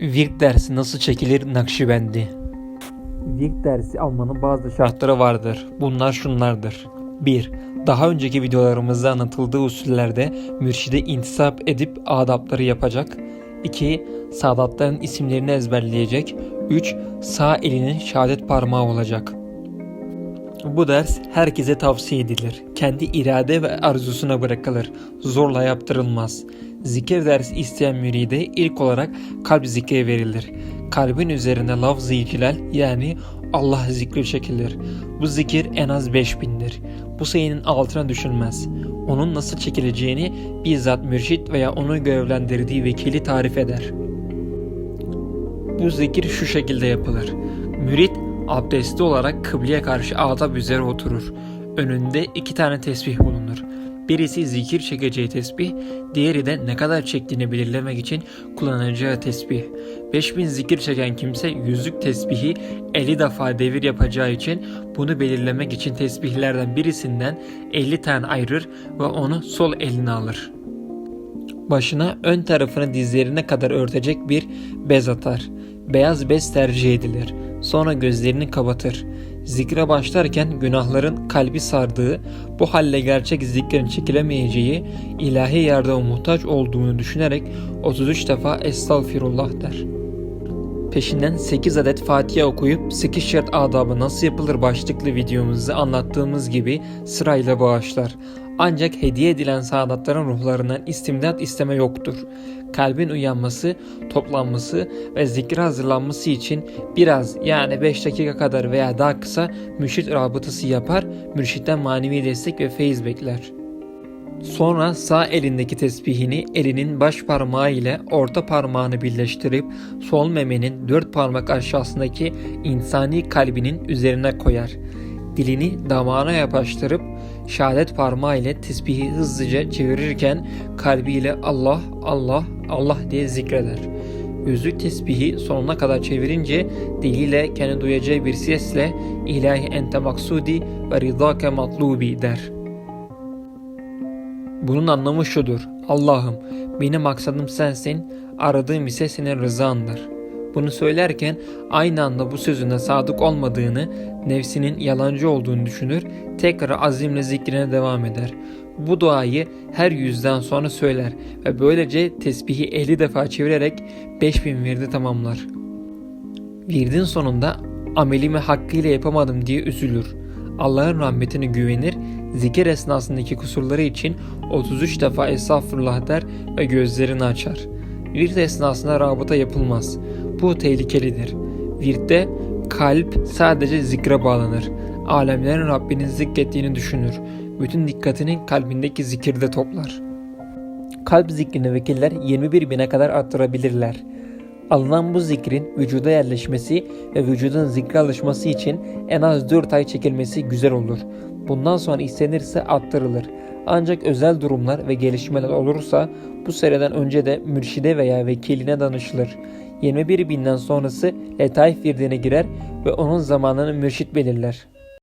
Virt dersi nasıl çekilir Nakşibendi? Virt dersi almanın bazı şartları vardır. Bunlar şunlardır. 1. Daha önceki videolarımızda anlatıldığı usullerde mürşide intisap edip adapları yapacak. 2. Sadatların isimlerini ezberleyecek. 3. Sağ elinin şehadet parmağı olacak. Bu ders herkese tavsiye edilir. Kendi irade ve arzusuna bırakılır. Zorla yaptırılmaz. Zikir dersi isteyen müride ilk olarak kalp zikri verilir. Kalbin üzerine lafz-ı celal yani Allah zikri çekilir. Bu zikir en az 5000'dir. Bu sayının altına düşülmez. Onun nasıl çekileceğini bizzat mürşit veya onun görevlendirdiği vekili tarif eder. Bu zikir şu şekilde yapılır. Mürit abdestli olarak kıbleye karşı adab üzere oturur. Önünde 2 tane tesbih bulunur. Birisi zikir çekeceği tesbih, diğeri de ne kadar çektiğini belirlemek için kullanacağı tesbih. 5000 zikir çeken kimse yüzlük tesbihi 50 defa devir yapacağı için bunu belirlemek için tesbihlerden birisinden 50 tane ayırır ve onu sol eline alır. Başına ön tarafını dizlerine kadar örtecek bir bez atar. Beyaz bez tercih edilir. Sonra gözlerini kapatır. Zikre başlarken günahların kalbi sardığı, bu halle gerçek zikrin çekilemeyeceği, ilahi yardıma muhtaç olduğunu düşünerek 33 defa Estağfirullah der. Peşinden 8 adet Fatiha okuyup 8 şart adabı nasıl yapılır başlıklı videomuzda anlattığımız gibi sırayla bağışlar. Ancak hediye edilen saadatların ruhlarından istimdat isteme yoktur. Kalbin uyanması, toplanması ve zikre hazırlanması için biraz yani 5 dakika kadar veya daha kısa mürşit rabıtası yapar, mürşitten manevi destek ve feyiz bekler. Sonra sağ elindeki tesbihini elinin baş parmağı ile orta parmağını birleştirip sol memenin 4 parmak aşağısındaki insani kalbinin üzerine koyar. Dilini damağına yapıştırıp şehadet parmağı ile tesbihi hızlıca çevirirken kalbiyle Allah, Allah, Allah diye zikreder. Yüzlük tesbihi sonuna kadar çevirince diliyle kendi duyacağı bir sesle İlahi ente maksudi ve ridake matlubi der. Bunun anlamı şudur: Allah'ım benim maksadım sensin, aradığım ise senin rızandır. Bunu söylerken aynı anda bu sözünde sadık olmadığını, nefsinin yalancı olduğunu düşünür, tekrar azimle zikrine devam eder. Bu duayı her yüzden sonra söyler ve böylece tesbihi 50 defa çevirerek 5000 virdi tamamlar. Virdin sonunda amelimi hakkıyla yapamadım diye üzülür. Allah'ın rahmetine güvenir, zikir esnasındaki kusurları için 33 defa estağfurullah der ve gözlerini açar. Virt esnasında rabıta yapılmaz. Bu tehlikelidir. Virtte kalp sadece zikre bağlanır. Alemlerin Rabbinin zikrettiğini düşünür. Bütün dikkatini kalbindeki zikirde toplar. Kalp zikrini vekiller 21.000'e kadar arttırabilirler. Alınan bu zikrin vücuda yerleşmesi ve vücudun zikre alışması için en az 4 ay çekilmesi güzel olur. Bundan sonra istenirse arttırılır. Ancak özel durumlar ve gelişmeler olursa bu süreden önce de mürşide veya vekiline danışılır. 21.000'den sonrası letaif virdine girer ve onun zamanını mürşit belirler.